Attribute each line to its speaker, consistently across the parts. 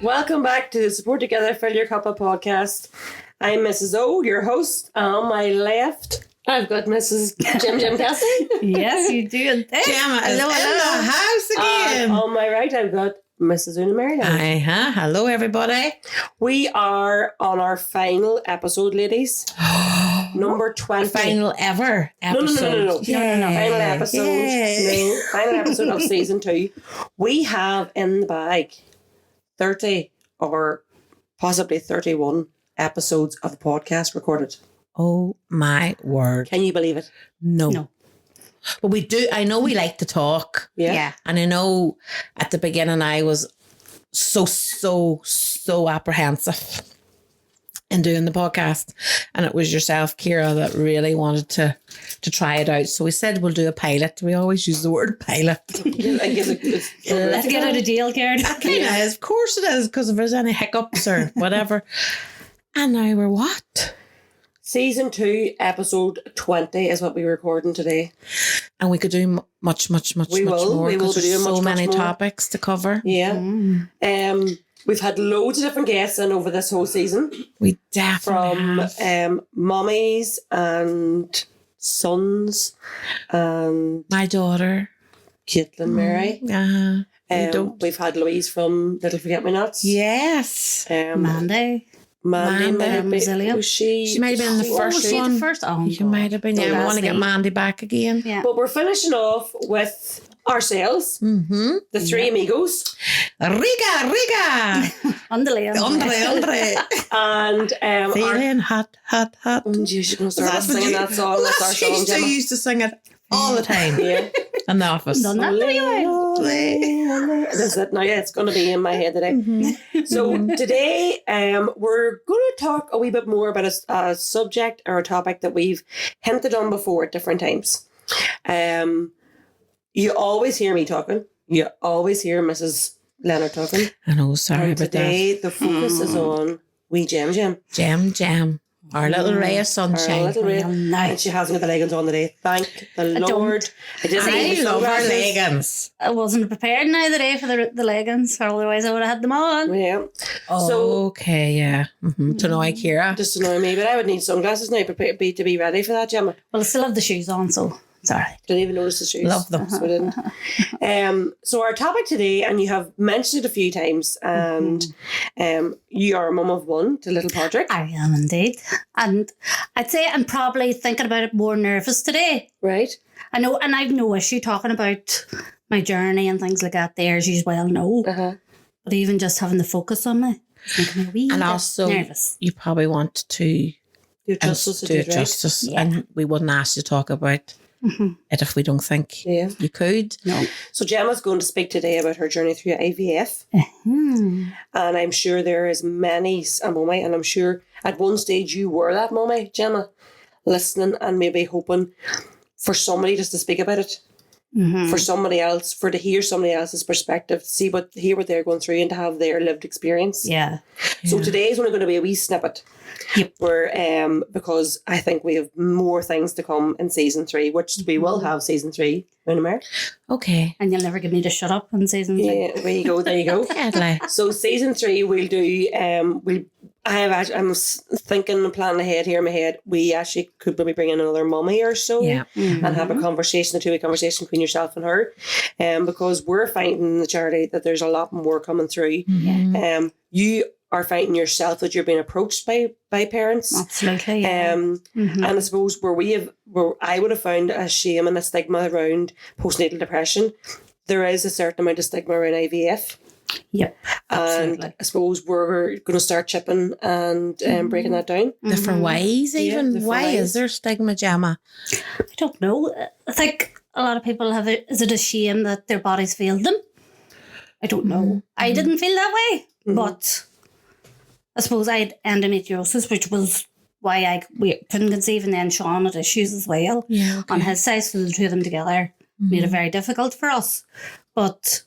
Speaker 1: Welcome back to the Support Together Fill Your Cup of podcast. I'm Mrs. O, your host. On my left, I've got Mrs. Jim Cassie.
Speaker 2: Yes, you do.
Speaker 3: Gemma is in the house again.
Speaker 1: On my right, I've got Mrs. Una Mary.
Speaker 3: Hello, everybody.
Speaker 1: We are on our final episode, ladies. Number 20.
Speaker 3: Final ever episode.
Speaker 1: No. Final episode. No, final episode of season 2. We have in the bag 30 or possibly 31 episodes of the podcast recorded.
Speaker 3: Oh my word.
Speaker 1: Can you believe it?
Speaker 3: No. But we do. I know we like to talk.
Speaker 1: Yeah.
Speaker 3: And I know at the beginning I was so apprehensive in doing the podcast. And it was yourself, Ciara, that really wanted to try it out. So we said we'll do a pilot. We always use the word pilot.
Speaker 2: Let's get out of jail, Ciara.
Speaker 3: Of course it is, because if there's any hiccups or whatever. And now we're what?
Speaker 1: Season 2, episode 20 is what we're recording today.
Speaker 3: And we could do much more.
Speaker 1: We will be doing
Speaker 3: so
Speaker 1: much
Speaker 3: many
Speaker 1: more
Speaker 3: topics to cover.
Speaker 1: Yeah. We've had loads of different guests in over this whole season.
Speaker 3: We definitely
Speaker 1: from mummies and sons and
Speaker 3: my daughter,
Speaker 1: Caitlin Mary. We've had Louise from Little Forget-Me-Nots.
Speaker 3: Yes.
Speaker 2: Mandy
Speaker 1: Mandy.
Speaker 3: She might have been the first one.
Speaker 2: The first? Oh,
Speaker 3: she might have been. Yeah, we want to get Mandy back again.
Speaker 2: Yeah.
Speaker 1: But we're finishing off with ourselves, the three amigos.
Speaker 3: Riga.
Speaker 2: Andre.
Speaker 1: And
Speaker 3: feeling hot.
Speaker 1: She's going to start singing that song. That's our song,
Speaker 3: She
Speaker 1: Gemma.
Speaker 3: used to sing it all the time.
Speaker 1: Yeah.
Speaker 3: In the office.
Speaker 2: Done that
Speaker 1: That's it. Now, yeah, it's going to be in my head today. So today, we're going to talk a wee bit more about a subject or a topic that we've hinted on before at different times. You always hear me talking. You always hear Mrs. Leonard talking.
Speaker 3: I know, sorry
Speaker 1: and
Speaker 3: about
Speaker 1: today, the focus is on wee Jam.
Speaker 3: Jam. Our little ray of sunshine.
Speaker 1: And she hasn't got the leggings on today. Thank the Lord.
Speaker 3: I love our leggings.
Speaker 2: I wasn't prepared now today for the leggings, or otherwise I would have had them on.
Speaker 1: Yeah.
Speaker 3: Okay, yeah. To annoy Ciara.
Speaker 1: Just to annoy me, but I would need sunglasses now to be ready for that, Gemma.
Speaker 2: Well, I still have the shoes on, so it's all right.
Speaker 1: Didn't even notice the shoes.
Speaker 3: Love them.
Speaker 1: So I didn't. So our topic today, and you have mentioned it a few times, and you are a mum of one to little Patrick.
Speaker 2: I am indeed. And I'd say I'm probably thinking about it more nervous today.
Speaker 1: Right.
Speaker 2: I know, and I've no issue talking about my journey and things like that there, as you well know. But even just having the focus on me, it's making me a wee
Speaker 3: and
Speaker 2: bit
Speaker 3: also,
Speaker 2: nervous.
Speaker 3: You probably want to
Speaker 1: do it justice.
Speaker 2: Yeah.
Speaker 3: And we wouldn't ask you to talk about it if we don't think you could.
Speaker 2: No.
Speaker 1: So Gemma's going to speak today about her journey through IVF. And I'm sure there is many a mummy, and I'm sure at one stage you were that mummy, Gemma, listening and maybe hoping for somebody just to speak about it. For somebody else, to hear somebody else's perspective, to hear what they're going through and to have their lived experience.
Speaker 2: Yeah.
Speaker 1: So today is only going to be a wee snippet.
Speaker 2: Yep.
Speaker 1: Where, because I think we have more things to come in season 3, which we will have season 3 in America.
Speaker 3: Okay.
Speaker 2: And you'll never get me to shut up in season 3.
Speaker 1: Yeah, there you go.
Speaker 3: Deadly.
Speaker 1: So season 3 we'll do, I'm thinking and planning ahead here in my head. We actually could maybe bring in another mummy or so and have a conversation, a 2-way conversation between yourself and her. Because we're finding in the charity that there's a lot more coming through. You are finding yourself that you're being approached by parents.
Speaker 2: Absolutely. Yeah.
Speaker 1: And I suppose where I would have found a shame and a stigma around postnatal depression, there is a certain amount of stigma around IVF.
Speaker 2: Yep. Absolutely.
Speaker 1: And I suppose we're going to start chipping and breaking that down.
Speaker 3: Different ways, even.
Speaker 1: different
Speaker 3: Why
Speaker 1: ways.
Speaker 3: is there stigma, Gemma?
Speaker 2: I don't know. I think a lot of people have it. Is it a shame that their bodies failed them? I don't know. I didn't feel that way, but I suppose I had endometriosis, which was why we couldn't conceive, and then Sean had issues as well on his side, so the two of them together made it very difficult for us. But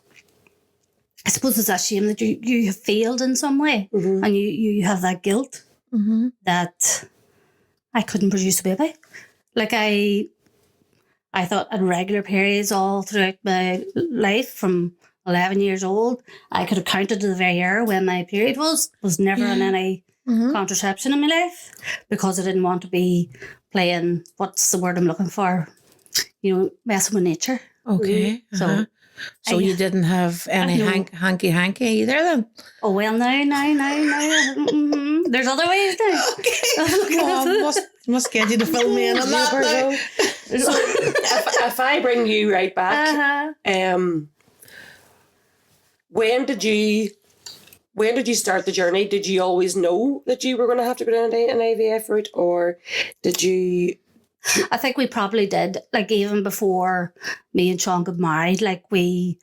Speaker 2: I suppose it's a shame that you have failed in some way, and you have that guilt that I couldn't produce a baby. Like I thought I had regular periods all throughout my life from 11 years old. I could have counted to the very hour when my period was never on any contraception in my life because I didn't want to be playing, what's the word I'm looking for? Messing with nature.
Speaker 3: Okay. So you didn't have any hanky either then?
Speaker 2: Oh, well, no. There's other ways now.
Speaker 3: Okay. Must get you to fill me in on that now.
Speaker 1: So if I bring you right back, when did you start the journey? Did you always know that you were going to have to go down an IVF route, or did you?
Speaker 2: I think we probably did. Like, even before me and Sean got married, like, we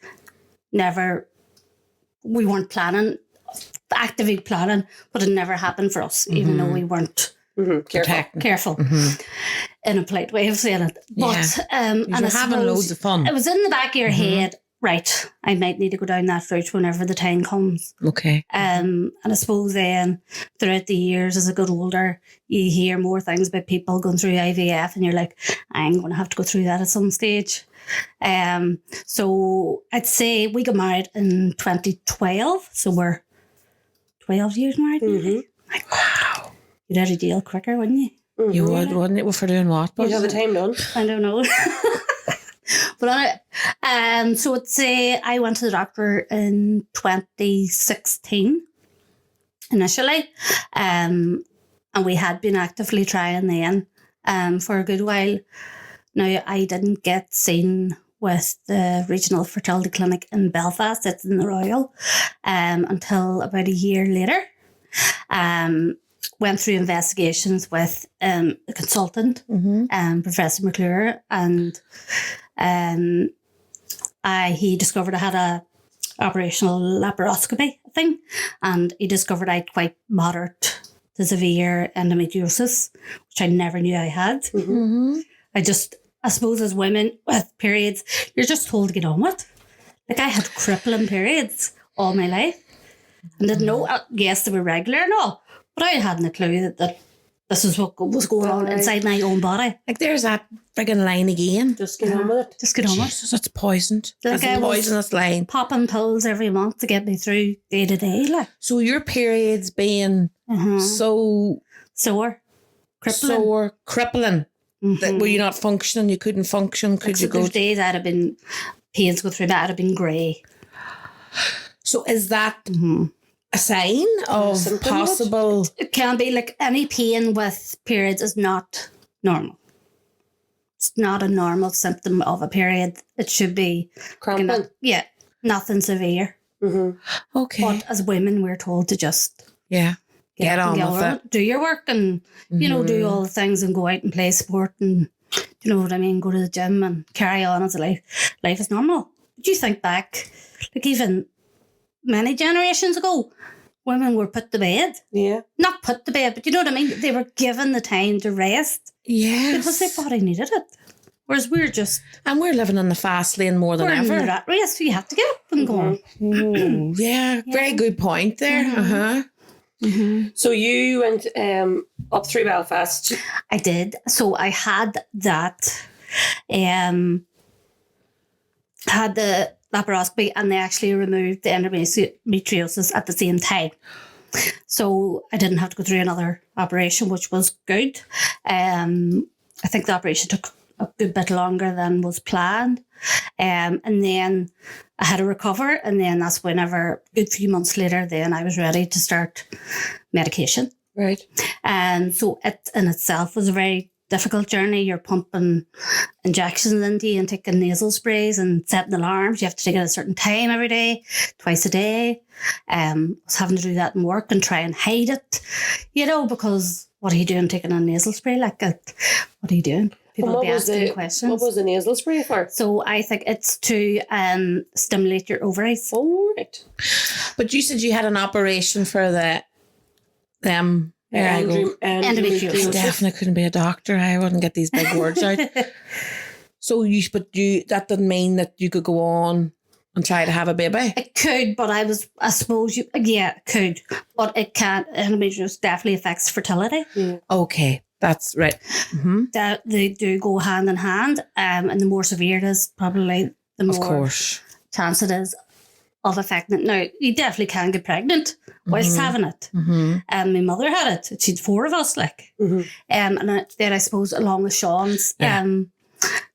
Speaker 2: weren't actively planning, but it never happened for us, even though we weren't careful in a polite way of saying it. But and
Speaker 3: you're having loads of fun.
Speaker 2: It was in the back of your head, right? I might need to go down that route whenever the time comes.
Speaker 3: Okay.
Speaker 2: And I suppose then throughout the years, as I got older, you hear more things about people going through IVF, and you're like, I'm going to have to go through that at some stage. So I'd say we got married in 2012, so we're 12 years married. Like, wow. You'd have a deal quicker, wouldn't you?
Speaker 3: You would, wouldn't it? For doing what?
Speaker 1: You'd have the time done.
Speaker 2: I don't know. But so I'd say I went to the doctor in 2016 initially, and we had been actively trying then for a good while. Now, I didn't get seen with the regional fertility clinic in Belfast, it's in the Royal, until about a year later. Went through investigations with a consultant, Professor McClure, and he discovered I had a operational laparoscopy thing, and he discovered I had quite moderate to severe endometriosis, which I never knew I had. I suppose as women with periods, you're just told to get on with. Like, I had crippling periods all my life and didn't know. Yes, they were regular and all, but I hadn't a clue that this is what was going on inside my own body.
Speaker 3: Like, there's that friggin' line again.
Speaker 1: Just get on with it.
Speaker 2: Just get on with it.
Speaker 3: Jesus, it's poisoned.
Speaker 2: Like,
Speaker 3: It's a poisonous line.
Speaker 2: Popping pills every month to get me through day to day. Like,
Speaker 3: So your periods being so
Speaker 2: sore,
Speaker 3: crippling, that were you not functioning? You couldn't function? Could you go?
Speaker 2: There's days I'd have been, pains go through, but I'd have been grey.
Speaker 3: So is that a sign of
Speaker 1: Symptom
Speaker 3: possible?
Speaker 2: It can be. Like, any pain with periods is not normal. It's not a normal symptom of a period. It should be
Speaker 1: Cramping.
Speaker 2: Nothing severe.
Speaker 3: Okay.
Speaker 2: But as women, we're told to just
Speaker 3: get on with it.
Speaker 2: do your work, and do all the things, and go out and play sport, and you know what I mean, go to the gym and carry on as a life is normal. Do you think back, like, even many generations ago, women were put to bed.
Speaker 1: Yeah.
Speaker 2: Not put to bed, but you know what I mean? They were given the time to rest.
Speaker 3: Yes.
Speaker 2: Because their body needed it. Whereas we're
Speaker 3: living in the fast lane more than ever.
Speaker 2: in the rat race, so you have to get up and go on.
Speaker 3: Yeah, very good point there.
Speaker 1: So you went up through Belfast.
Speaker 2: I did. So I had that, had the laparoscopy, and they actually removed the endometriosis at the same time. So I didn't have to go through another operation, which was good. I think the operation took a good bit longer than was planned. And then I had to recover, and then that's whenever, a good few months later, then I was ready to start medication.
Speaker 1: Right.
Speaker 2: And so it in itself was a very difficult journey. You're pumping injections into you and taking nasal sprays and setting alarms. You have to take it at a certain time every day, twice a day. I was having to do that in work and try and hide it, because what are you doing taking a nasal spray like that? What are you doing? People be asking questions.
Speaker 1: What was the nasal spray for?
Speaker 2: So I think it's to stimulate your ovaries.
Speaker 1: Oh, right.
Speaker 3: But you said you had an operation for them.
Speaker 2: Endometriosis.
Speaker 3: I definitely couldn't be a doctor. I wouldn't get these big words out. So that didn't mean that you could go on and try to have a baby?
Speaker 2: It could, but it could, but it can't. Endometriosis definitely affects fertility.
Speaker 1: Yeah.
Speaker 3: Okay, that's right.
Speaker 2: That they do go hand in hand, and the more severe it is, probably the more
Speaker 3: of course
Speaker 2: chance it is of affecting it. Now, you definitely can get pregnant whilst having it. My mother had it. She'd 4 of us, like. And then I suppose along with Sean's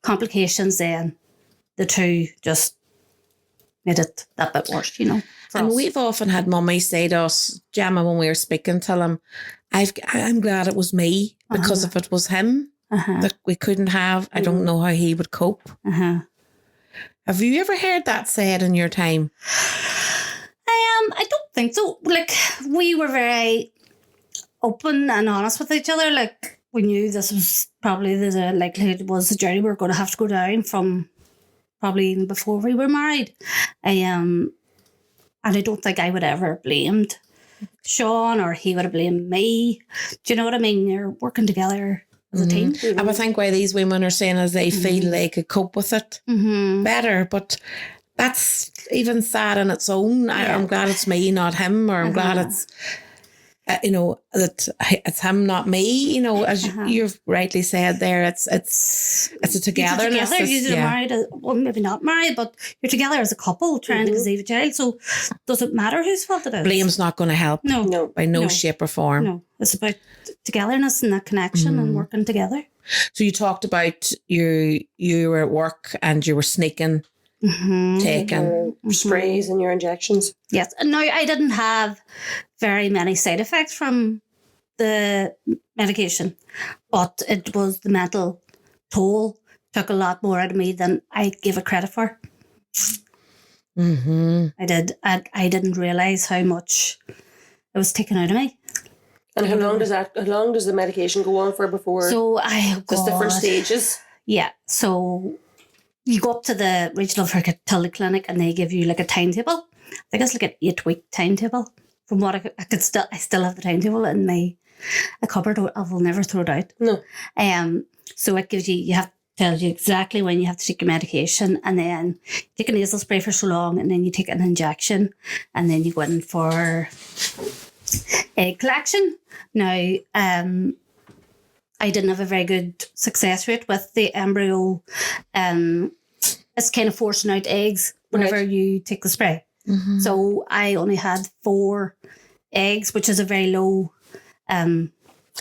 Speaker 2: complications, then the two just made it that bit worse, you know.
Speaker 3: And
Speaker 2: us.
Speaker 3: we've often had mummy say to us, Gemma, when we were speaking to them, I'm glad it was me, because if it was him that we couldn't have, I don't know how he would cope. Have you ever heard that said in your time?
Speaker 2: I don't think so. Like, we were very open and honest with each other. Like, we knew this was probably the likelihood was the journey we were going to have to go down from probably even before we were married. And I don't think I would ever have blamed Sean, or he would have blamed me. Do you know what I mean? You're working together as a team.
Speaker 3: And I think why these women are saying is they feel they could cope with it better, but that's even sad in its own. I'm glad it's me, not him, or I'm glad it's that it's him, not me. You know, as you've rightly said there, it's a togetherness.
Speaker 2: You're married, well, maybe not married, but you're together as a couple trying to conceive a child. So does it matter whose fault it is?
Speaker 3: Blame's not going to help.
Speaker 2: No,
Speaker 3: by no shape or form.
Speaker 2: No, it's about togetherness and that connection and working together.
Speaker 3: So you talked about you were at work and you were sneaking, taking
Speaker 1: sprays and your injections.
Speaker 2: Yes. And now I didn't have very many side effects from the medication, but it was the mental toll took a lot more out of me than I gave it credit for. I did. I didn't realise how much it was taken out of me.
Speaker 1: And how long does the medication go on for before?
Speaker 2: So
Speaker 1: there's different stages.
Speaker 2: Yeah. So you go up to the regional fertility clinic and they give you like a timetable. I think it's like an 8-week timetable. From what I still have the timetable in my cupboard. I will never throw it out.
Speaker 1: No.
Speaker 2: So it gives tells you exactly when you have to take your medication, and then you take a nasal spray for so long, and then you take an injection, and then you go in for egg collection. Now, I didn't have a very good success rate with the embryo. It's kind of forcing out eggs whenever you take the spray. So I only had 4 eggs, which is a very low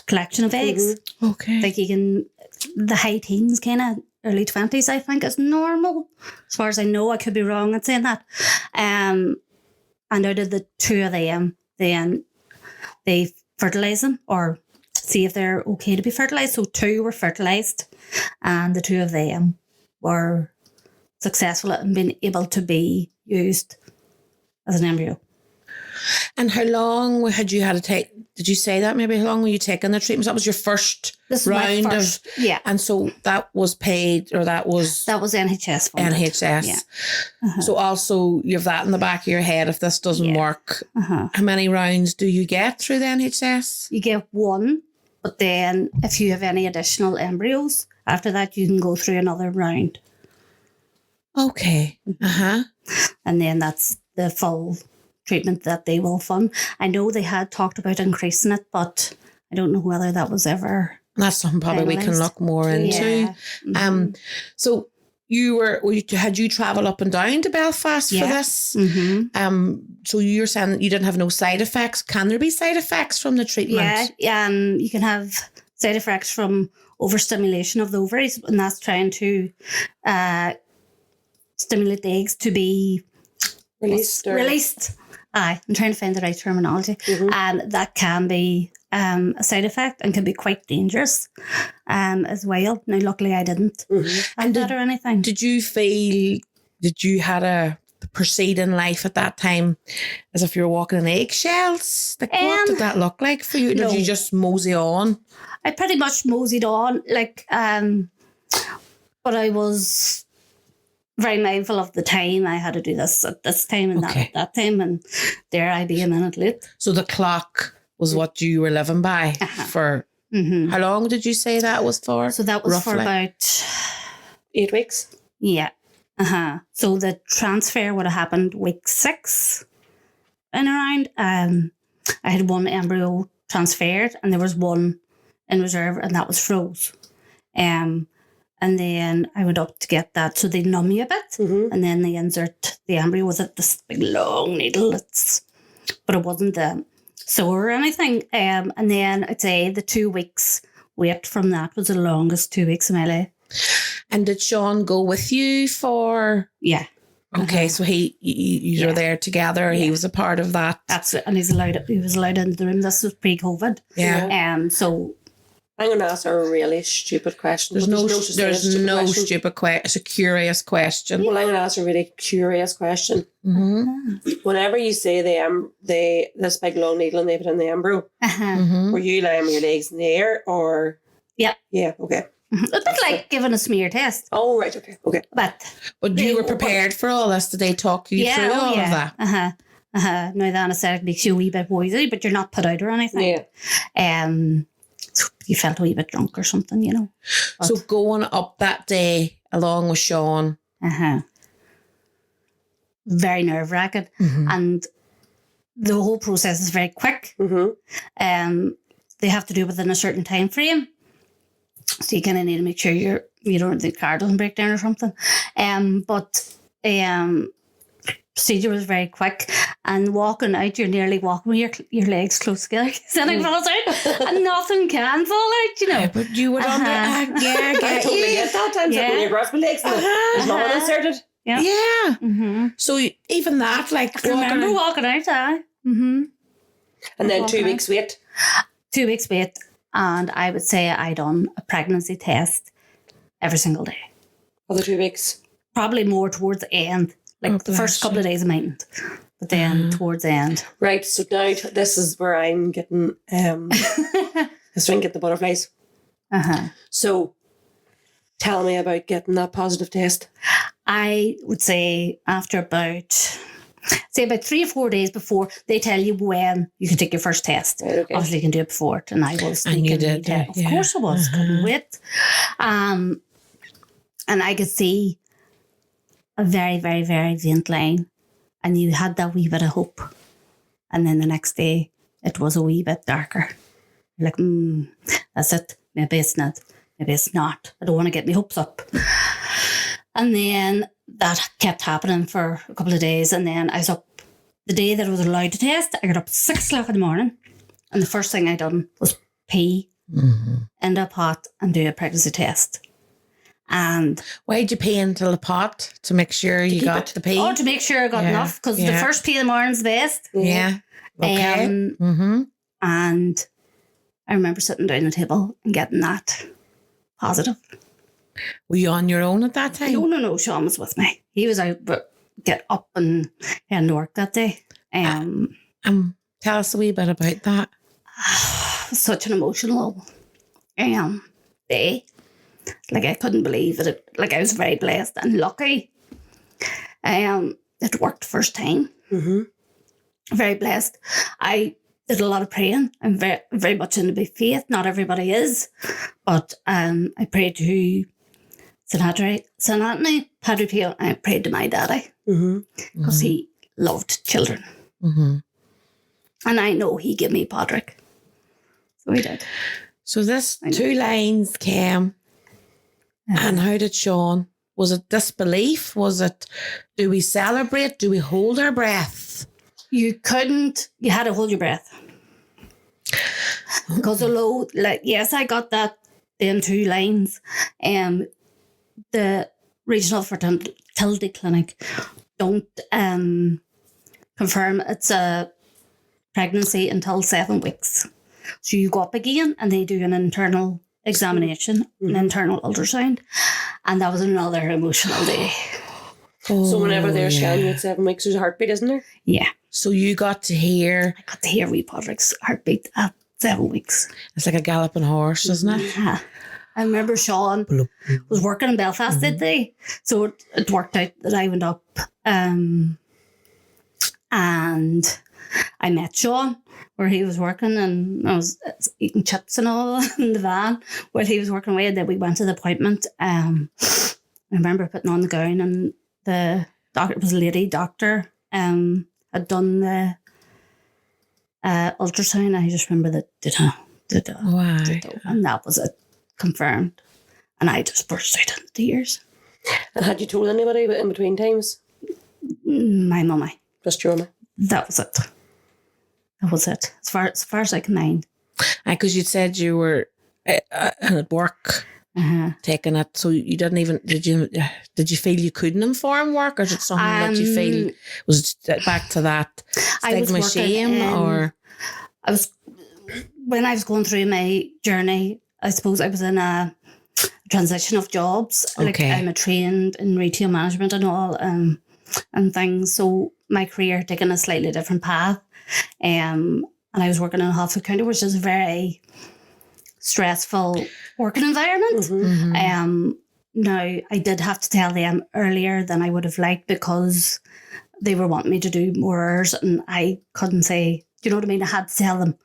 Speaker 2: collection of eggs.
Speaker 3: Okay.
Speaker 2: Like the high teens, kind of early 20s, I think is normal. As far as I know, I could be wrong in saying that. And out of the 2 of them, then they fertilise them or see if they're okay to be fertilised. So 2 were fertilised and the 2 of them were successful at being able to be used as an embryo.
Speaker 3: And how long had you had to take? Did you say that maybe? How long were you taking the treatments? That was your first round of.
Speaker 2: Yeah.
Speaker 3: And so that was paid, or that was
Speaker 2: NHS funded.
Speaker 3: NHS.
Speaker 2: Yeah.
Speaker 3: So also you have that in the back of your head. If this doesn't work, how many rounds do you get through the NHS?
Speaker 2: You get 1, but then if you have any additional embryos after that, you can go through another round.
Speaker 3: Okay.
Speaker 2: And then that's the full treatment that they will fund. I know they had talked about increasing it, but I don't know whether that was ever.
Speaker 3: That's something probably we can look more into.
Speaker 2: Yeah.
Speaker 3: So had you travel up and down to Belfast for this? So you're saying that you didn't have no side effects. Can there be side effects from the treatment?
Speaker 2: Yeah. You can have side effects from overstimulation of the ovaries, and that's trying to stimulate the eggs to be released. I'm trying to find the right terminology. And that can be a side effect and can be quite dangerous as well. Now, luckily, I didn't have that or anything.
Speaker 3: Did you feel that you had a proceed in life at that time as if you were walking in eggshells? Like, what did that look like for you?
Speaker 2: No.
Speaker 3: Did you just mosey on?
Speaker 2: I pretty much moseyed on, but I was very mindful of the time. I had to do this at this time and that at that time, and there I be a minute late.
Speaker 3: So the clock was what you were living by for. How long did you say that was for?
Speaker 2: So that was
Speaker 3: roughly?
Speaker 2: for about
Speaker 1: 8 weeks.
Speaker 2: Yeah. So the transfer would have happened week 6 and around. I had 1 embryo transferred and there was 1 in reserve, and that was froze. And then I went up to get that. So they numb you a bit. And then they insert the embryo with it, this big long needle. But it wasn't sore or anything. And then I'd say the 2 weeks wait from that was the longest 2 weeks of my life.
Speaker 3: And did Sean go with you for?
Speaker 2: Yeah.
Speaker 3: Okay, so you were there together. Yeah. He was a part of that.
Speaker 2: Absolutely, and he was allowed into the room. This was pre-COVID.
Speaker 3: Yeah.
Speaker 2: So
Speaker 1: I'm going to ask her a really stupid question.
Speaker 3: There's no stupid question. It's a curious question.
Speaker 1: Well, I'm going to ask her a really curious question. Whenever you say this big long needle and they put in the embryo, were you lying with your legs in the air or?
Speaker 2: Yeah.
Speaker 1: Yeah. Okay.
Speaker 2: It's a bit like giving a smear test.
Speaker 1: Oh, right. Okay.
Speaker 2: But
Speaker 3: you were prepared for all this. Did they talk you through all of that?
Speaker 2: Now the anaesthetic makes you a wee bit woozy, but you're not put out or anything. Yeah. So you felt a wee bit drunk or something, you know. But,
Speaker 3: so going up that day along with Sean.
Speaker 2: Very nerve-wracking. And the whole process is very quick. They have to do it within a certain time frame. So you kind of need to make sure the car doesn't break down or something. But procedure was very quick, and walking out, you're nearly walking with your legs close together. Something falls out, and nothing can fall out, you know.
Speaker 3: But you would I
Speaker 1: totally get that. I'm sitting with your grasp my legs, and there's no one inserted.
Speaker 3: Yeah. So even that, like,
Speaker 2: I remember walking out.
Speaker 1: And then 2 weeks wait.
Speaker 2: 2 weeks wait. And I would say I done a pregnancy test every single day.
Speaker 1: For the 2 weeks?
Speaker 2: Probably more towards the end. Like the first couple of days I mightn't. But then towards the end.
Speaker 1: Right, so now this is where I'm getting get the butterflies. So tell me about getting that positive test.
Speaker 2: I would say after about 3 or 4 days before, they tell you when you can take your first test.
Speaker 1: Right, okay.
Speaker 2: Obviously, you can do it before it, and I was thinking,
Speaker 3: and you did,
Speaker 2: of course I was, couldn't wait. And I could see a very, very, very faint line, and you had that wee bit of hope. And then the next day, it was a wee bit darker. You're like, that's it. Maybe it's not. Maybe it's not. I don't want to get my hopes up. And then that kept happening for a couple of days. And then I was up the day that I was allowed to test. I got up at 6 o'clock in the morning. And the first thing I done was pee in a pot and do a pregnancy test. And
Speaker 3: why'd you pee into the pot? To make sure you got the pee?
Speaker 2: Oh, to make sure I got enough. Because the first pee in the morning's the best.
Speaker 3: Yeah. Okay.
Speaker 2: And I remember sitting down at the table and getting that positive.
Speaker 3: Were you on your own at that time?
Speaker 2: No. Sean was with me. He was out, but get up and heading to work that day.
Speaker 3: Tell us a wee bit about that.
Speaker 2: Such an emotional day. Like, I couldn't believe it. Like, I was very blessed and lucky. It worked first time. Very blessed. I did a lot of praying. I'm very, very much into my faith. Not everybody is. But I prayed to St. Anthony, Padre Pio, and I prayed to my daddy. Because he loved children. And I know he gave me Patrick. So he did.
Speaker 3: So this 2 lines came. And how did Sean? Was it disbelief? Was it, do we celebrate? Do we hold our breath?
Speaker 2: You had to hold your breath. Because although, yes, I got that in 2 lines. The regional fertility clinic don't confirm it's a pregnancy until 7 weeks. So you go up again and they do an internal examination, an internal ultrasound, and that was another emotional day.
Speaker 1: So whenever they're scanning you at 7 weeks, there's a heartbeat, isn't there?
Speaker 2: Yeah.
Speaker 3: So you got to hear...
Speaker 2: I got to hear wee Patrick's heartbeat at 7 weeks.
Speaker 3: It's like a galloping horse, isn't it?
Speaker 2: Yeah. I remember Sean was working in Belfast that day, so it worked out that I went up and I met Sean where he was working, and I was eating chips and all in the van while he was working away, and then we went to the appointment. I remember putting on the gown, and the doctor, it was a lady doctor, had done the ultrasound. I just remember that,
Speaker 3: Wow.
Speaker 2: and that was it, confirmed. And I just burst out into tears.
Speaker 1: And had you told anybody in between times?
Speaker 2: My mummy.
Speaker 1: Just your mummy?
Speaker 2: That was it. That was it. As far as I can mind.
Speaker 3: Because you said you were at work taking it, so you didn't even did you feel you couldn't inform work, or did something that you feel was back to that stigma, shame, or
Speaker 2: I was when I was going through my journey. I suppose I was in a transition of jobs. Like I'm trained in retail management and all, and things. So my career had taken a slightly different path. And I was working in a hospital county, which is a very stressful working environment. Now, I did have to tell them earlier than I would have liked because they were wanting me to do more hours, and I couldn't say, do you know what I mean? I had to tell them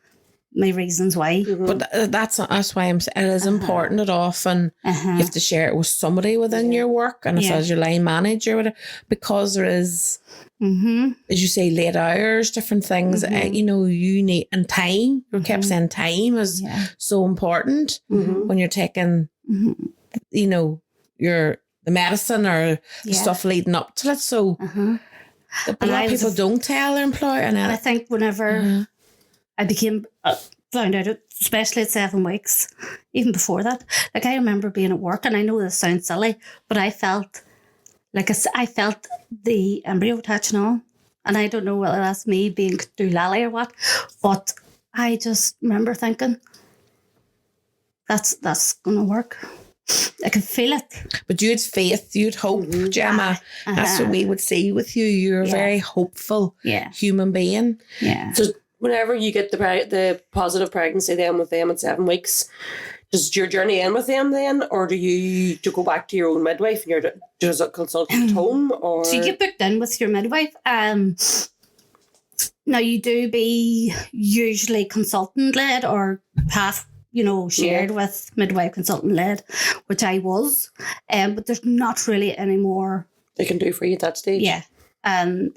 Speaker 2: my reasons why.
Speaker 3: But that's why I'm saying it is important that often you have to share it with somebody within your work, and if as your line manager, or whatever, because there is, as you say, late hours, different things, you need, and time, you kept saying time is so important when you're taking, the medicine or the stuff leading up to it. So but a lot of people don't tell their employer. And
Speaker 2: I think whenever I became found out, especially at 7 weeks, even before that, like I remember being at work, and I know this sounds silly, but I felt like I felt the embryo attaching on, and I don't know whether that's me being doolally or what, but I just remember thinking that's gonna work. I could feel it.
Speaker 3: But you had faith, you'd hope, Gemma. That's what we would see with you. You're a very hopeful human being.
Speaker 2: Yeah.
Speaker 1: So whenever you get the positive pregnancy then with them at 7 weeks, does your journey end with them then, or do you go back to your own midwife and you're just a consultant at home? Or
Speaker 2: so you get booked in with your midwife. Now you do be usually consultant led or half, shared with midwife consultant led, which I was. But there's not really any more
Speaker 1: they can do for you at that stage.
Speaker 2: Yeah. You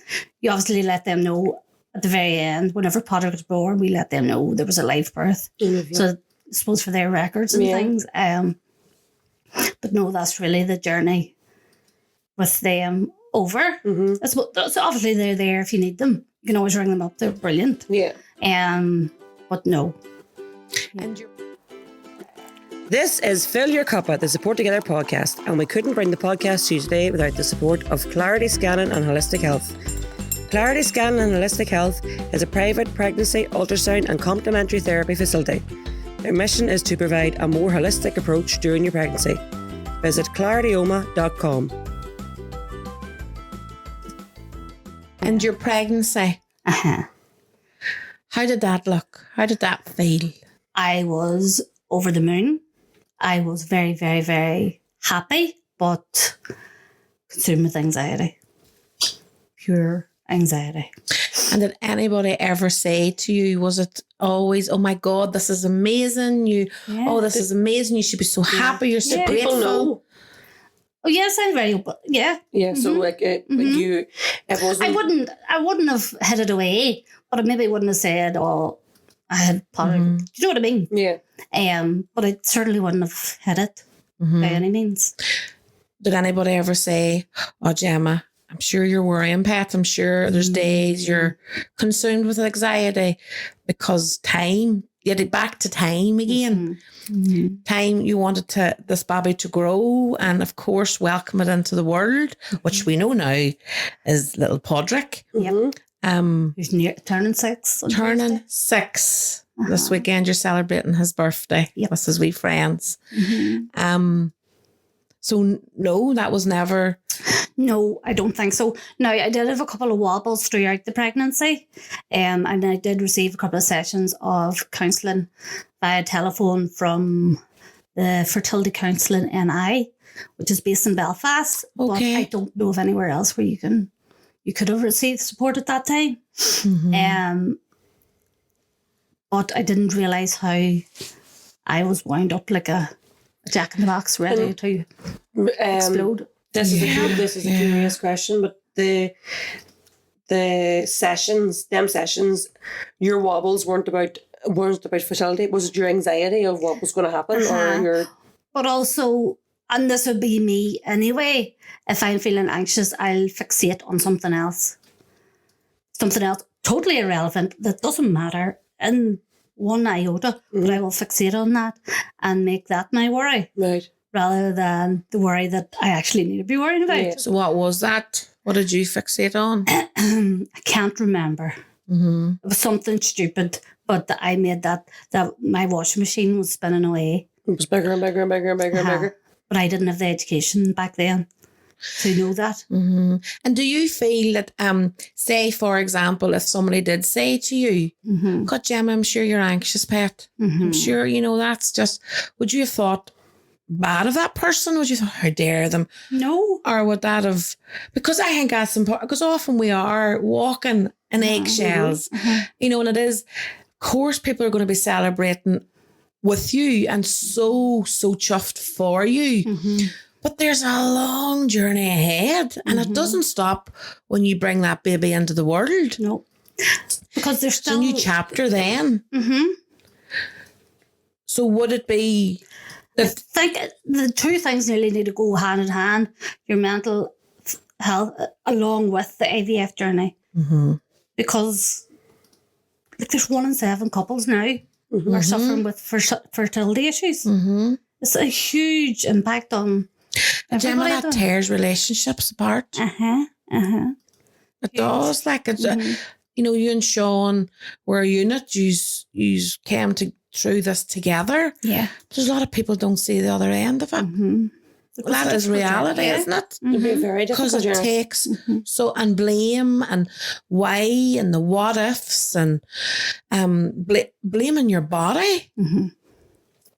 Speaker 2: obviously let them know at the very end, whenever Potter was born, we let them know there was a live birth. So I suppose for their records and things. But no, that's really the journey with them over. So obviously they're there if you need them. You can always ring them up. They're brilliant.
Speaker 1: Yeah.
Speaker 2: But no.
Speaker 1: This is Fill Your Cuppa, the Support Together podcast, and we couldn't bring the podcast to you today without the support of Clarity Scanning and Holistic Health. Clarity Scanning and Holistic Health is a private pregnancy, ultrasound and complementary therapy facility. Their mission is to provide a more holistic approach during your pregnancy. Visit clarityoma.com.
Speaker 3: And your pregnancy, how did that look? How did that feel?
Speaker 2: I was over the moon. I was very, very, very happy, but consumed with anxiety. Pure anxiety.
Speaker 3: And did anybody ever say to you, was it always, oh my God, this is amazing, this is amazing, you should be so happy, you're so grateful?
Speaker 1: People know.
Speaker 2: Oh yes, I'm very open. Yeah.
Speaker 1: Yeah, so like it wasn't...
Speaker 2: I wouldn't have hid it away, but I maybe wouldn't have said, oh, I had Potter. Do you know what I mean?
Speaker 1: Yeah.
Speaker 2: But I certainly wouldn't have hid it by any means.
Speaker 3: Did anybody ever say, oh, Gemma, I'm sure you're worrying, Pat. I'm sure there's days you're consumed with anxiety because time, get it back to time again. Time you wanted this baby to grow and, of course, welcome it into the world, which we know now is little Podrick.
Speaker 2: He's turning 6.
Speaker 3: Turning 6 this weekend. You're celebrating his birthday with his wee friends. So no, that was never.
Speaker 2: No, I don't think so. Now, I did have a couple of wobbles throughout the pregnancy, and I did receive a couple of sessions of counselling via telephone from the Fertility Counselling NI, which is based in Belfast. But I don't know of anywhere else where you could have received support at that time. But I didn't realise how I was wound up like a jack in the box ready to explode.
Speaker 1: This is a curious question, but the sessions, your wobbles weren't about fertility. Was it your anxiety of what was going to happen, or your?
Speaker 2: But also, and this would be me anyway. If I'm feeling anxious, I'll fixate on something else. Something else totally irrelevant that doesn't matter in one iota, but I will fixate on that and make that my worry.
Speaker 1: Right.
Speaker 2: Rather than the worry that I actually need to be worrying about.
Speaker 1: Yeah.
Speaker 3: So what was that? What did you fixate on?
Speaker 2: I can't remember. It was something stupid, but I made that my washing machine was spinning away.
Speaker 1: It was bigger and bigger and bigger and bigger and bigger.
Speaker 2: But I didn't have the education back then to know that.
Speaker 3: And do you feel that, say, for example, if somebody did say to you, God, Gemma, I'm sure you're anxious, pet. I'm sure, that's just, would you have thought bad of that person? Would you thought, how dare them?
Speaker 2: No.
Speaker 3: Or would that have, because I think that's important, because often we are walking in eggshells, and it is, of course, people are going to be celebrating with you and so chuffed for you. But there's a long journey ahead, and it doesn't stop when you bring that baby into the world.
Speaker 2: No. Because there's still
Speaker 3: a new chapter then. So would it be
Speaker 2: I think the two things nearly need to go hand in hand, your mental health along with the IVF journey. Because there's 1 in 7 couples now who are suffering with fertility issues. It's a huge impact on everybody.
Speaker 3: Gemma, that tears relationships apart. It does. Like, it's, you and Sean were a unit. You came through this together.
Speaker 2: Yeah.
Speaker 3: There's a lot of people don't see the other end of it. Well, that is reality, isn't it?
Speaker 1: It'd be a very difficult
Speaker 3: Because it
Speaker 1: journey.
Speaker 3: takes and blame and why and the what ifs and blaming your body.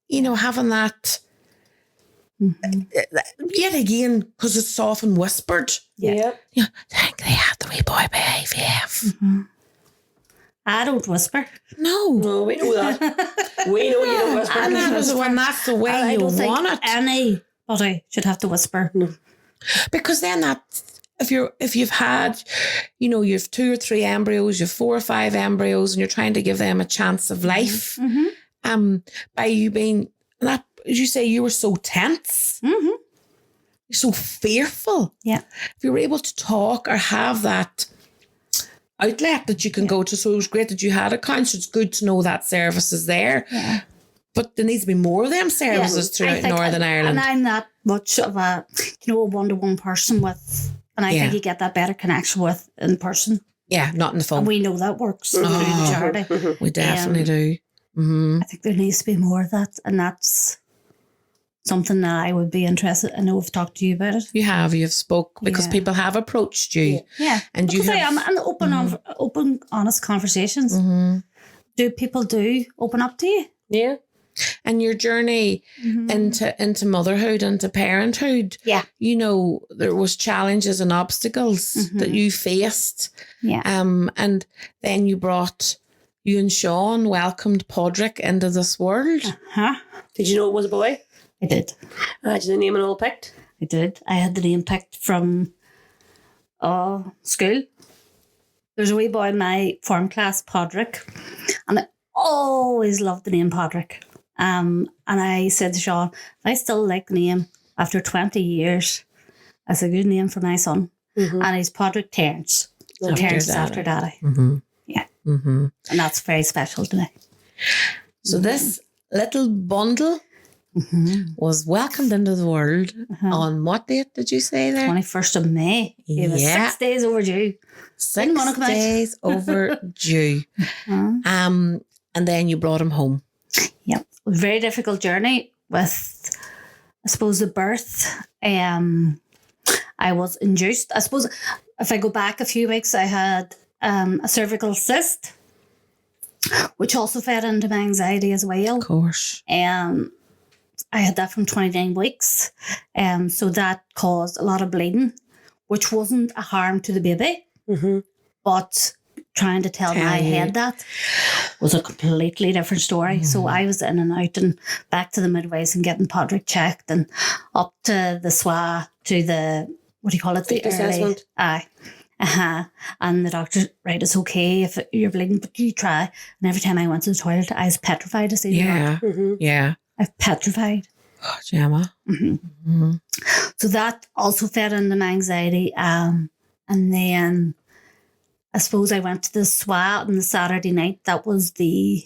Speaker 3: Having that yet again, because it's often whispered.
Speaker 1: Yeah.
Speaker 3: Think they had the wee boy by IVF.
Speaker 2: I don't whisper.
Speaker 1: No, we know that. We know you don't whisper.
Speaker 3: And when that's the way
Speaker 2: I
Speaker 3: you
Speaker 2: don't think
Speaker 3: want it.
Speaker 2: anybody should have to whisper.
Speaker 3: Because then that, if you've had, you have 2 or 3 embryos, you have 4 or 5 embryos, and you're trying to give them a chance of life, by you being that, as you say, you were so tense, you're so fearful.
Speaker 2: Yeah,
Speaker 3: if you were able to talk or have that outlet that you can go to, so it was great that you had a counsellor. It's good to know that service is there.
Speaker 2: Yeah.
Speaker 3: But there needs to be more of them services throughout Northern Ireland.
Speaker 2: And I'm that much of a, a one-to-one person with, and I think you get that better connection with in person.
Speaker 3: Yeah, not in the phone.
Speaker 2: And we know that works through the charity.
Speaker 3: We definitely do.
Speaker 2: I think there needs to be more of that, and that's something that I would be interested. I know I've talked to you about it.
Speaker 3: You've spoke because people have approached you.
Speaker 2: Yeah,
Speaker 3: and
Speaker 2: because
Speaker 3: you
Speaker 2: I am an open, honest conversations. Do people open up to you?
Speaker 1: Yeah.
Speaker 3: And your journey into motherhood, into parenthood, there was challenges and obstacles that you faced.
Speaker 2: Yeah.
Speaker 3: And then you and Sean welcomed Podrick into this world.
Speaker 1: Did you know it was a boy?
Speaker 2: I did.
Speaker 1: Had you the name and all picked?
Speaker 2: I did. I had the name picked from school. There's a wee boy in my form class, Podrick, and I always loved the name Podrick. And I said to Sean, if I still like the name after 20 years, that's a good name for my son. And he's Podrick Terence. So Terence is after Daddy. Yeah. And that's very special to me.
Speaker 3: So this little bundle was welcomed into the world on what date did you say there?
Speaker 2: 21st of May. It was 6 days overdue.
Speaker 3: 6 days overdue. And then you brought him home.
Speaker 2: Yep. A very difficult journey with, I suppose, the birth. I was induced. I suppose if I go back a few weeks, I had a cervical cyst, which also fed into my anxiety as well.
Speaker 3: Of course.
Speaker 2: I had that from 29 weeks. So that caused a lot of bleeding, which wasn't a harm to the baby. But trying to tell my head that was a completely different story. So I was in and out and back to the midways and getting Podrick checked and up to the SWA, to the, what do you call it? The
Speaker 1: assessment.
Speaker 2: Aye. And the doctor, right, it's okay if you're bleeding, but you try. And every time I went to the toilet, I was petrified to see the doctor.
Speaker 3: Yeah.
Speaker 2: I was petrified.
Speaker 3: Oh, Gemma.
Speaker 2: So that also fed into my anxiety. And then I suppose I went to the SWA on the Saturday night. That was the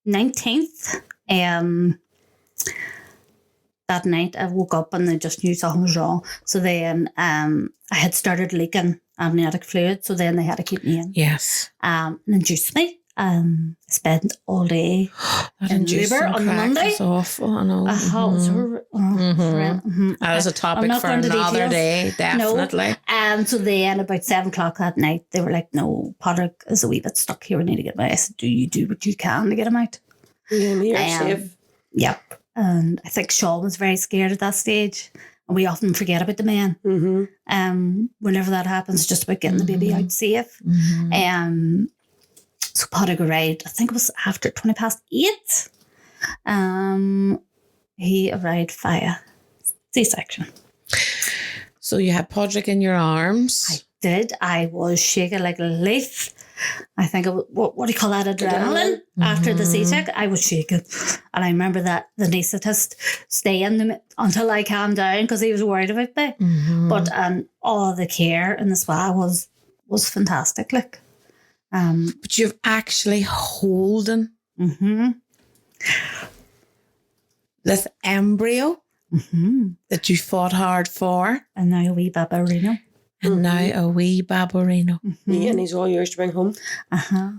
Speaker 2: 19th. That night I woke up and I just knew something was wrong. So then I had started leaking amniotic fluid. So then they had to keep me in.
Speaker 3: Yes.
Speaker 2: And induce me. Spent all day in labour on the Monday.
Speaker 3: It's awful. I know.
Speaker 2: It was
Speaker 3: That was a topic for another day, definitely.
Speaker 2: No. So then about 7 o'clock that night, they were like, "No, Patrick is a wee bit stuck here. We need to get him out." I said, "Do you do what you can to get him out?"
Speaker 1: Yeah, you're safe.
Speaker 2: Yep. And I think Sean was very scared at that stage. And we often forget about the men. Whenever that happens, it's just about getting the baby out safe. So Patrick arrived, I think it was after 8:20. He arrived via C-section.
Speaker 3: So you had Patrick in your arms.
Speaker 2: I did. I was shaking like a leaf. I think, what do you call that, adrenaline? After the C-section, I was shaking. And I remember that the anaesthetist staying until I calmed down because he was worried about me. But all the care in the SWA was fantastic. Like,
Speaker 3: but you've actually holding this embryo that you fought hard for.
Speaker 2: And now a wee Babarino.
Speaker 3: And now a wee Babarino.
Speaker 1: Yeah, and he's all yours to bring home.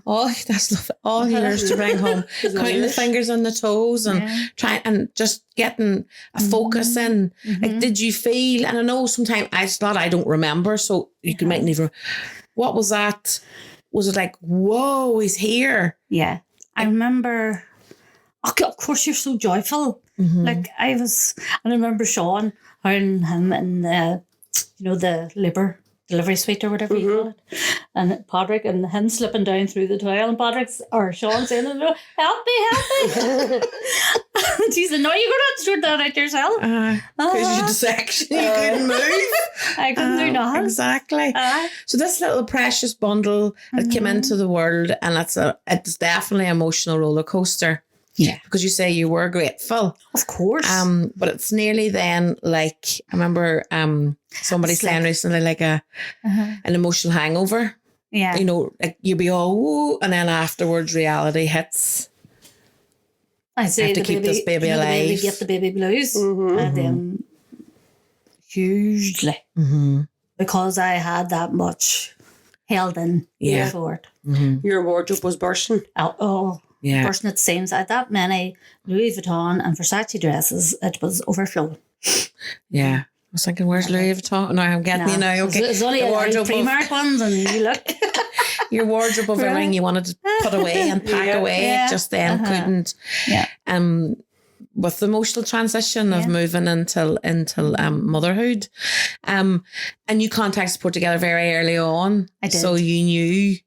Speaker 3: Oh, that's lovely. All yours to bring home. Counting the fingers and the toes and trying and just getting a focus in. Like, did you feel, and I know sometimes it's not, I don't remember, so you can make me even, what was that? Was it like, whoa, he's here?
Speaker 2: Yeah. I remember, of course you're so joyful. Like I remember Sean and him in the, the delivery suite or whatever you call it. And Patrick and him slipping down through the toilet and Sean saying, "Help me." She said, "No, you're going to have to sort that out yourself."
Speaker 3: Because you had section, you couldn't move.
Speaker 2: I couldn't do nothing.
Speaker 3: Exactly. So this little precious bundle that came into the world, and it's definitely an emotional roller coaster.
Speaker 2: Yeah.
Speaker 3: Because you say you were grateful.
Speaker 2: Of course.
Speaker 3: But it's nearly then like, I remember somebody saying recently like an emotional hangover.
Speaker 2: Yeah.
Speaker 3: Like you'd be all, woo, and then afterwards reality hits.
Speaker 2: I say
Speaker 3: have to keep this baby alive.
Speaker 2: They get the baby blues. And then hugely. Because I had that much held in for it.
Speaker 1: Your wardrobe was bursting.
Speaker 3: Yeah.
Speaker 2: Bursting at the seams. I had that many Louis Vuitton and Versace dresses. It was overflowing.
Speaker 3: Yeah. I was thinking, where's Louis Vuitton? No, I'm getting you now. Okay.
Speaker 2: It's only Primark ones, and you look.
Speaker 3: Your wardrobe of everything you wanted to put away and pack away.
Speaker 2: Yeah.
Speaker 3: Just then couldn't.
Speaker 2: Yeah.
Speaker 3: With the emotional transition of moving into motherhood. And you contacted Support Together very early on.
Speaker 2: I did.
Speaker 3: So you knew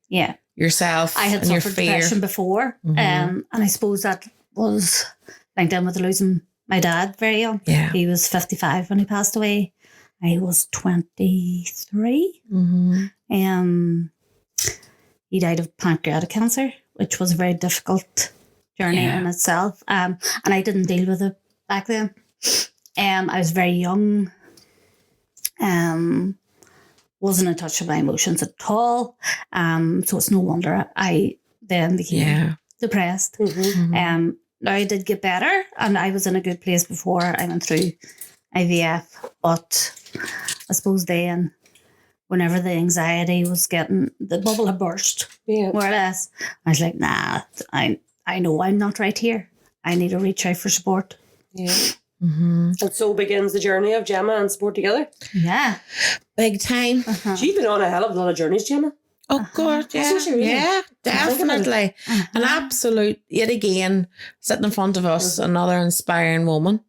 Speaker 3: yourself.
Speaker 2: I had
Speaker 3: and your
Speaker 2: suffered
Speaker 3: fear.
Speaker 2: depression before. And I suppose that was linked in with losing my dad very young.
Speaker 3: Yeah.
Speaker 2: He was 55 when he passed away. I was 23. He died of pancreatic cancer, which was a very difficult journey in itself. And I didn't deal with it back then. I was very young. Wasn't in touch with my emotions at all. So it's no wonder I then became depressed. Now I did get better, and I was in a good place before I went through IVF. But I suppose then, whenever the anxiety was getting, the bubble had burst, more or less. I was like, nah, I know I'm not right here. I need to reach out for support.
Speaker 1: Yeah. And so begins the journey of Gemma and Support Together.
Speaker 2: Yeah.
Speaker 3: Big time.
Speaker 1: She's been on a hell of a lot of journeys, Gemma.
Speaker 3: Oh, God, yeah.
Speaker 1: Hasn't she really?
Speaker 3: Yeah, definitely. An absolute, yet again, sitting in front of us, another inspiring woman.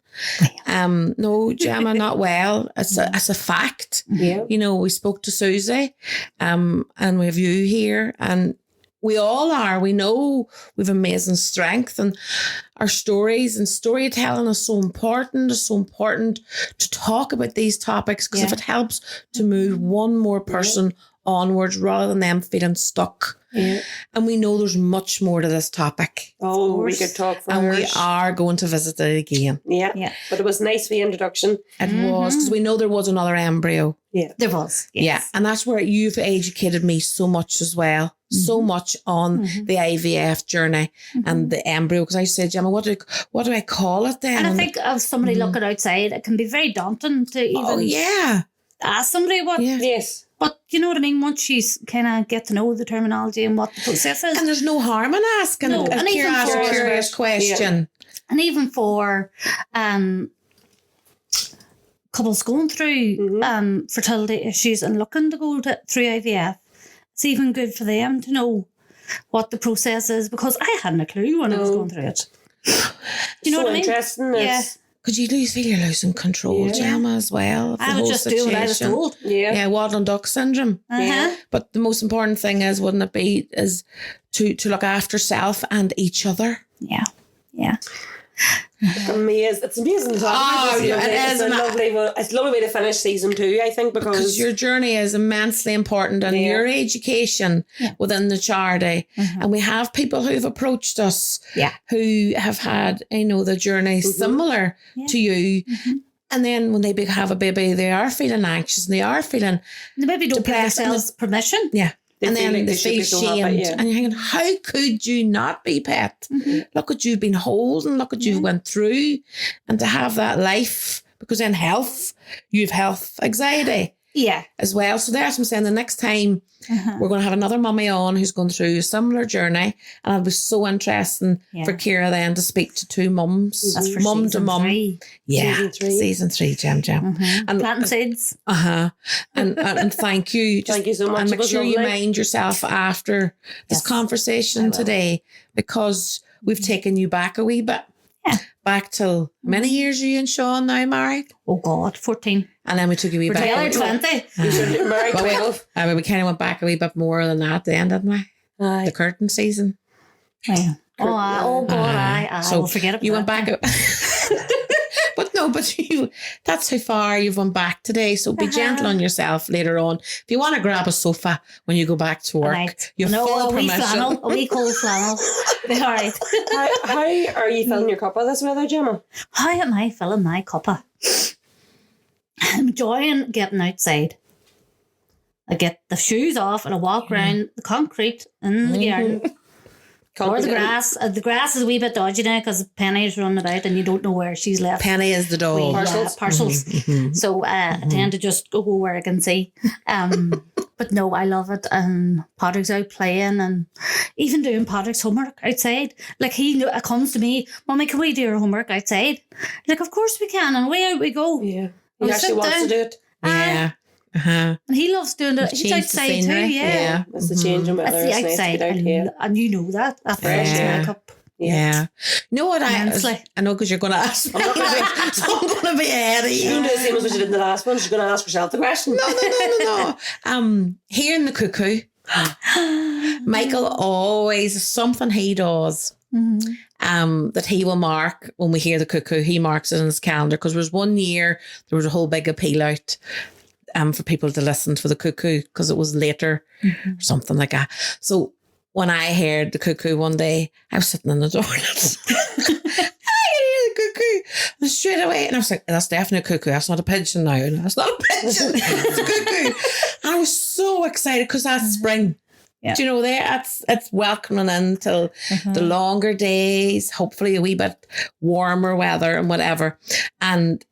Speaker 3: No, Gemma, not well. It's a fact.
Speaker 1: Yeah.
Speaker 3: We spoke to Susie, and we have you here, and we all are. We know we've amazing strength, and our stories and storytelling is so important. It's so important to talk about these topics, because if it helps to move one more person onwards rather than them feeling stuck
Speaker 1: Yeah.
Speaker 3: And we know there's much more to this topic.
Speaker 1: Oh, we could talk for
Speaker 3: And
Speaker 1: hours.
Speaker 3: we are going to visit it again.
Speaker 1: Yeah.
Speaker 2: Yeah.
Speaker 1: But it was nice for the introduction.
Speaker 3: It was, because we know there was another embryo.
Speaker 1: Yeah.
Speaker 2: There was. Yes.
Speaker 3: Yeah. And that's where you've educated me so much as well. So much on the IVF journey and the embryo. Because I said, Gemma, what do I call it then?
Speaker 2: And I think of somebody looking outside, it can be very daunting to even ask somebody what.
Speaker 3: Yeah.
Speaker 1: Yes.
Speaker 2: But you know what I mean? Once you kind of get to know the terminology and what the process is.
Speaker 3: And there's no harm in asking
Speaker 2: No,
Speaker 3: a
Speaker 2: and even
Speaker 3: curious question.
Speaker 2: And even for couples going through fertility issues and looking to go through IVF, it's even good for them to know what the process is, because I hadn't a clue when I was going through it. Do you know
Speaker 1: so
Speaker 2: what I mean?
Speaker 1: interesting.
Speaker 2: Yeah.
Speaker 3: Because you feel you're losing control, Gemma, as well.
Speaker 2: I was just doing what I was told.
Speaker 1: Yeah.
Speaker 3: Yeah, waddling duck syndrome.
Speaker 2: Uh-huh.
Speaker 3: But the most important thing is, wouldn't it be, is to look after self and each other.
Speaker 2: Yeah. Yeah.
Speaker 1: Amazing. It's amazing.
Speaker 3: Oh,
Speaker 1: It's
Speaker 3: yeah,
Speaker 1: lovely.
Speaker 3: it is,
Speaker 1: It's a
Speaker 3: and
Speaker 1: lovely way to finish season 2, I think,
Speaker 3: Because your journey is immensely important, and your education within the charity. And we have people who've approached us who have had, the journey similar to you. And then when they have a baby, they are feeling anxious and they are feeling
Speaker 2: The baby don't give
Speaker 3: depressed.
Speaker 2: themselves permission.
Speaker 3: Yeah. And
Speaker 1: feel
Speaker 3: then
Speaker 1: like
Speaker 3: they
Speaker 1: they should
Speaker 3: feel
Speaker 1: be so happy,
Speaker 3: shamed. And you're thinking, how could you not be pet? Look what you've been holding. Look what you've went through. And to have that life, because in health, you have health anxiety as well. So that's what I'm saying. The next time we're going to have another mummy on who's going through a similar journey. And it'll be so interesting for Ciara then to speak to 2 mums.
Speaker 2: That's for
Speaker 3: mum to
Speaker 2: season
Speaker 3: mum.
Speaker 2: 3.
Speaker 3: Yeah.
Speaker 1: Season 3.
Speaker 3: Season 3, Gem. And
Speaker 2: Planting seeds.
Speaker 3: and thank you.
Speaker 1: Thank you so much.
Speaker 3: And
Speaker 1: It
Speaker 3: make
Speaker 1: was
Speaker 3: sure you
Speaker 1: lovely.
Speaker 3: mind yourself after this conversation today, because we've taken you back a wee bit.
Speaker 2: Yeah.
Speaker 3: Back till many years are you and Sean now married?
Speaker 2: Oh God, 14.
Speaker 3: And then we took you a wee
Speaker 2: We're
Speaker 3: back.
Speaker 2: together 20.
Speaker 1: You should be married 12.
Speaker 3: We kind of went back a wee bit more than that then, didn't we?
Speaker 1: Aye.
Speaker 3: The curtain season.
Speaker 2: Yeah. Oh God, I will forget about
Speaker 3: you
Speaker 2: that.
Speaker 3: went back. But that's how far you've went back today. So be gentle on yourself later on. If you want to grab a sofa when you go back to work,
Speaker 2: Right.
Speaker 3: you have full
Speaker 2: a wee
Speaker 3: permission.
Speaker 2: flannel, a wee cold flannel. Be all right.
Speaker 1: How are you filling your cup of this weather, Gemma?
Speaker 2: How am I filling my cuppa? I'm enjoying getting outside. I get the shoes off and I walk around the concrete in the garden. Or the grass. The grass is a wee bit dodgy now because Penny's running about and you don't know where she's left.
Speaker 3: Penny is the dog.
Speaker 2: Parcels. So I tend to just go where I can see. But no, I love it. And Patrick's out playing and even doing Patrick's homework outside. Like he comes to me, Mommy, can we do your homework outside? Like, of course we can. And away out we go.
Speaker 1: Yeah.
Speaker 2: We'll
Speaker 1: He actually
Speaker 2: sit
Speaker 1: wants
Speaker 2: down.
Speaker 1: to do it.
Speaker 3: Yeah.
Speaker 2: And he loves doing it. He's
Speaker 3: Changed the
Speaker 2: outside too.
Speaker 3: scenery.
Speaker 2: Yeah.
Speaker 1: That's the change in weather.
Speaker 2: That's the
Speaker 1: It's nice to
Speaker 2: outside.
Speaker 1: get out here.
Speaker 2: And you know that. That
Speaker 1: Fresh
Speaker 2: fills
Speaker 3: air.
Speaker 2: my cup.
Speaker 3: Yeah. You know what I
Speaker 2: Immensely.
Speaker 3: know, because you're going to ask me. So I'm going to be ahead of
Speaker 1: She's
Speaker 3: you.
Speaker 1: going to do the same as what she did in the last one. She's going to ask herself the question.
Speaker 3: No. Hearing the cuckoo. Michael always, something he does that he will mark when we hear the cuckoo. He marks it in his calendar, because there was one year there was a whole big appeal out for people to listen for the cuckoo because it was later or something like that. So when I heard the cuckoo one day, I was sitting in the door and I could hear the cuckoo and straight away, and I was like, that's definitely a cuckoo. That's not a pigeon now. That's not a pigeon. It's a cuckoo. And I was so excited because that's spring.
Speaker 2: Yeah.
Speaker 3: Do you know it's welcoming into the longer days, hopefully a wee bit warmer weather and whatever. And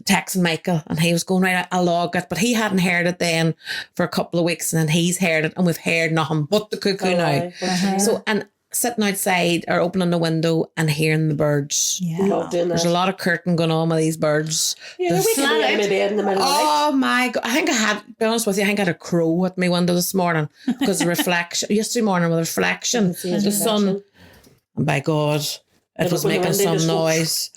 Speaker 3: texting Michael, and he was going, right, I'll log it, but he hadn't heard it then for a couple of weeks, and then he's heard it, and we've heard nothing but the cuckoo now. So, and sitting outside or opening the window and hearing the birds.
Speaker 1: Love doing
Speaker 3: There's
Speaker 1: that.
Speaker 3: a lot of curtain going on with these birds.
Speaker 1: Yeah, they're waking me out of my bed in the middle of the night.
Speaker 3: Oh my God. I think I had, to be honest with you, I think I had a crow at my window this morning because the reflection, yesterday morning with the reflection, the sun, and by God, it was
Speaker 1: open the
Speaker 3: making
Speaker 1: window,
Speaker 3: some
Speaker 1: just go.
Speaker 3: noise.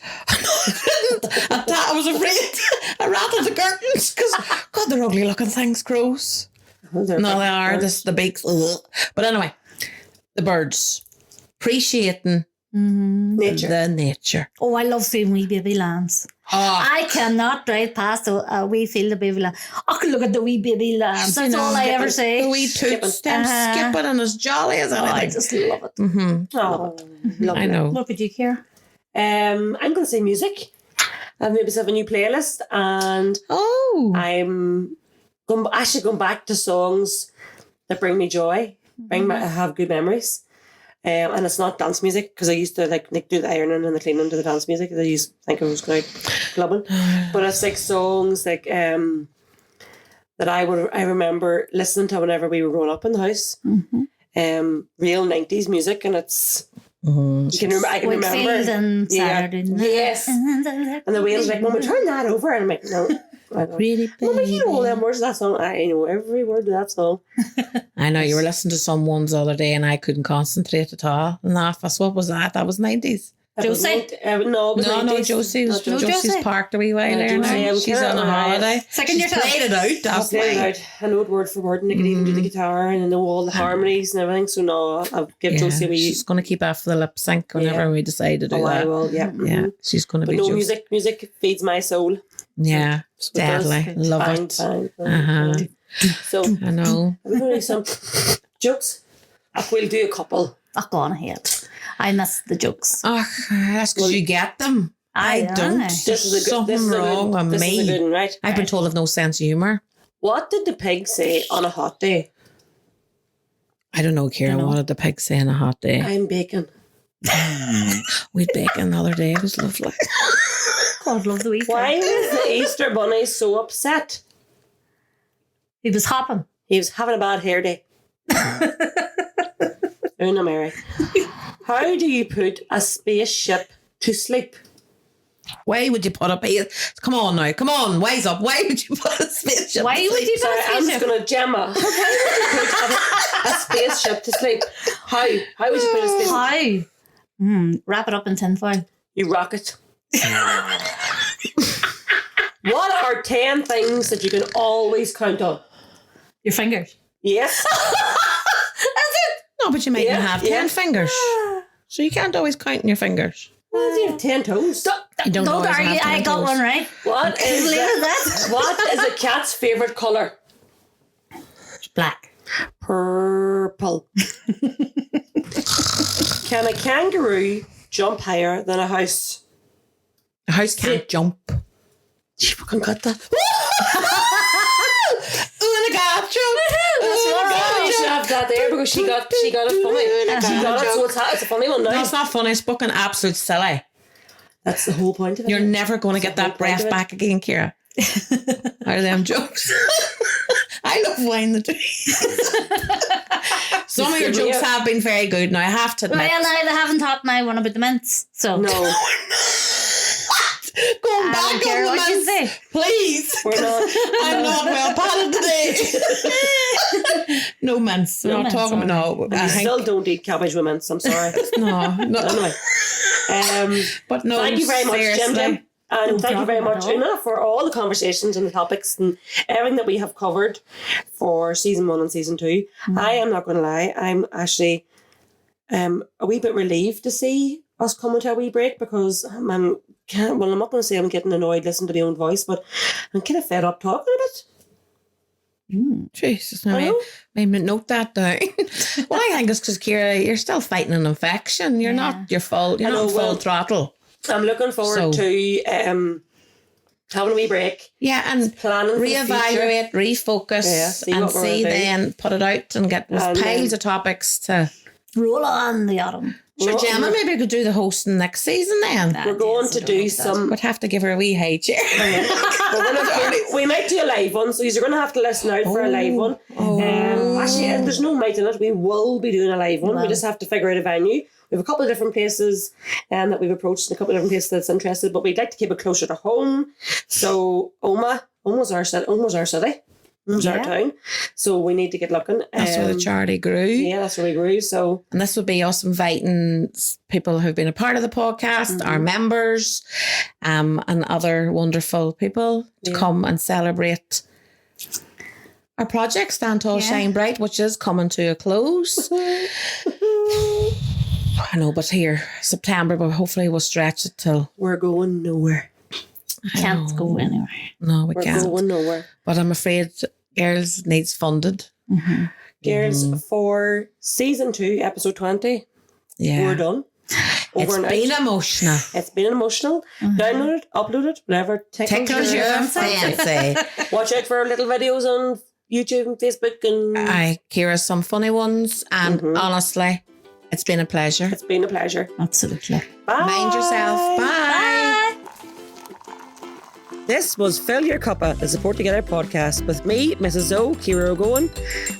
Speaker 3: I was afraid. I rattled the curtains because, God, they're ugly looking things, crows.
Speaker 1: Oh, they're
Speaker 3: No,
Speaker 1: big
Speaker 3: they are.
Speaker 1: birds.
Speaker 3: The beaks. Ugh. But anyway, the birds. Appreciating
Speaker 1: Nature.
Speaker 3: the nature.
Speaker 2: Oh, I love seeing wee baby lambs. I cannot drive past a wee field of baby lamb. Oh, look at the wee baby lambs. That's all I ever say.
Speaker 3: The wee toot stem skipping and as jolly as anything.
Speaker 2: I just love it.
Speaker 1: Oh,
Speaker 3: I know.
Speaker 2: What would you care?
Speaker 1: I'm going to say music. I've maybe have a new playlist, and I'm going back to songs that bring me joy, have good memories. And it's not dance music, because I used to like do the ironing and the cleaning to the dance music. I used to think I was going out clubbing, but it's like songs like that I remember listening to whenever we were growing up in the house. Real 90s music, and it's I can remember.
Speaker 2: And Saturday night.
Speaker 1: Yes, and the way it was like, "Mama, turn that over," and I'm like, "No."
Speaker 3: Really,
Speaker 1: Mama, you know all them words of that song. I know every word of that song.
Speaker 3: I know, you were listening to some ones the other day and I couldn't concentrate at all. And what was that? That was 90s.
Speaker 2: Josie?
Speaker 1: No,
Speaker 3: Josie's
Speaker 2: Josie.
Speaker 3: parked a wee while there now. She's on a holiday.
Speaker 2: Second yourself.
Speaker 3: Played it out.
Speaker 1: I know it word for word, and I could even do the guitar, and I know all the harmonies and everything. So no, I'll give Josie a wee.
Speaker 3: She's going to keep after the lip sync whenever we decide to do that.
Speaker 1: I will, yeah.
Speaker 3: Yeah, she's going to be.
Speaker 1: No,
Speaker 3: Josie.
Speaker 1: music feeds my soul.
Speaker 3: Yeah,
Speaker 1: So
Speaker 3: deadly. Love it.
Speaker 1: Fine. So
Speaker 3: I know.
Speaker 1: we're going to do some jokes. We'll do a couple.
Speaker 2: Oh, go on ahead. I miss the jokes.
Speaker 3: Oh, that's because you get them. I don't. There's something wrong with
Speaker 1: This is a
Speaker 3: me.
Speaker 1: good one, right?
Speaker 3: I've been told I've no sense of humour.
Speaker 1: What did the pig say on a hot day?
Speaker 3: I don't know, Ciara. What did the pig say on a hot day?
Speaker 1: I'm bacon.
Speaker 3: We'd bacon the other day. It was lovely.
Speaker 2: God, love the weekend.
Speaker 1: Why was the Easter bunny so upset?
Speaker 2: He was hopping.
Speaker 1: He was having a bad hair day. Una Mary. How do you put a spaceship to sleep?
Speaker 3: Why would you put a base? Come on now. Come on. Wise up. Why would you put a spaceship
Speaker 2: Why
Speaker 3: to
Speaker 2: would
Speaker 3: sleep?
Speaker 2: you put
Speaker 1: Sorry,
Speaker 2: a
Speaker 1: I'm just
Speaker 2: spaceship?
Speaker 1: going to Gemma. Why would you put a spaceship to sleep? How? How would you put a spaceship?
Speaker 2: How? Wrap it up in tinfoil.
Speaker 1: You rocket. What are 10 things that you can always count on?
Speaker 2: Your fingers.
Speaker 1: Yes.
Speaker 3: No, but you might not have 10 fingers. So you can't always count in your fingers.
Speaker 1: Well, you have 10 toes.
Speaker 3: You don't always have
Speaker 2: argue.
Speaker 3: 10
Speaker 2: I got
Speaker 3: toes.
Speaker 2: one right.
Speaker 1: What is
Speaker 2: Leave it
Speaker 1: that? What is a cat's favourite colour?
Speaker 2: Black.
Speaker 1: Purple. Can a kangaroo jump higher than a house?
Speaker 3: A house can't jump.
Speaker 1: You fucking got that.
Speaker 3: Una got jump.
Speaker 1: You should have that there because she got it funny. She got it, so it's a funny one now.
Speaker 3: No, it's not funny. It's fucking absolute silly.
Speaker 1: That's the whole point of it.
Speaker 3: You're never going to get that breath back again, Ciara. Out of them jokes. I love wine the Some of your jokes have been very good. Now I have to admit.
Speaker 2: Well, now they haven't taught my one about the mints. So
Speaker 1: No.
Speaker 3: Going back on the
Speaker 2: you
Speaker 3: mints,
Speaker 2: say.
Speaker 3: please.
Speaker 1: We're not.
Speaker 3: I'm not well padded today. No mints. We're not
Speaker 2: mints,
Speaker 3: talking about no.
Speaker 1: I still don't eat cabbage with mints. I'm sorry.
Speaker 3: No.
Speaker 1: Anyway,
Speaker 3: But no.
Speaker 1: thank you very much,
Speaker 3: seriously.
Speaker 1: Jim. And thank you very much,
Speaker 2: at all.
Speaker 1: Una, for all the conversations and the topics and everything that we have covered for season 1 and season 2. I am not going to lie. I'm actually a wee bit relieved to see us coming to a wee break because I'm not going to say I'm getting annoyed listening to my own voice, but I'm kind of fed up talking a bit.
Speaker 3: Jesus, I note that down. Well, I think it's because, Ciara, you're still fighting an infection. You're not your fault. You're not full throttle.
Speaker 1: I'm looking forward to having a wee break.
Speaker 3: Yeah, and
Speaker 1: Planning for the
Speaker 3: reevaluate, refocus,
Speaker 1: see
Speaker 3: and
Speaker 1: what we're
Speaker 3: see
Speaker 1: gonna do.
Speaker 3: then, put it out and get piles of topics to...
Speaker 2: Roll on the autumn.
Speaker 3: Sure, Gemma maybe could do the hosting next season then.
Speaker 1: We're going to do some...
Speaker 3: We'd have to give her a wee hey chair.
Speaker 1: we might do a live one, so you're going to have to listen out for a live one. Actually, there's no might in it. We will be doing a live one. We just have to figure out a venue. We have a couple of different places that we've approached and a couple of different places that's interested, but we'd like to keep it closer to home. So Oma's our city. Oma's our town. So we need to get looking.
Speaker 3: That's where the charity grew.
Speaker 1: Yeah, that's where we grew. So,
Speaker 3: and this would be us inviting people who've been a part of the podcast, our members, and other wonderful people to come and celebrate our project, Stand Tall, Shine Bright, which is coming to a close. I know, but here, September, but hopefully we'll stretch it till...
Speaker 1: We're going nowhere.
Speaker 2: Can't go anywhere.
Speaker 3: No, we
Speaker 1: We're
Speaker 3: can't.
Speaker 1: going nowhere.
Speaker 3: But I'm afraid Girls needs funded.
Speaker 1: Girls, for season 2, episode 20,
Speaker 3: Yeah.
Speaker 1: we're done.
Speaker 3: It's been emotional.
Speaker 1: It's been emotional. Download it, upload it, whatever.
Speaker 3: Tickles your fancy.
Speaker 1: Watch out for our little videos on YouTube and Facebook. And
Speaker 3: Ciara's some funny ones. And honestly, it's been a pleasure.
Speaker 1: it's been a pleasure.
Speaker 2: Absolutely.
Speaker 1: Bye.
Speaker 3: Mind yourself. Bye.
Speaker 1: This was Fill Your Cuppa, the Support Together podcast with me, Mrs. O, Ciara O'Gowan,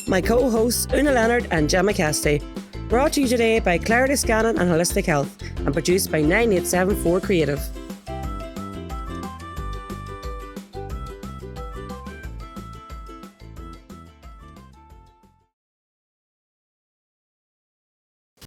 Speaker 1: my co-hosts Una Leonard and Gemma Cassidy. Brought to you today by Clarity Scanning and Holistic Health and produced by 9874 Creative.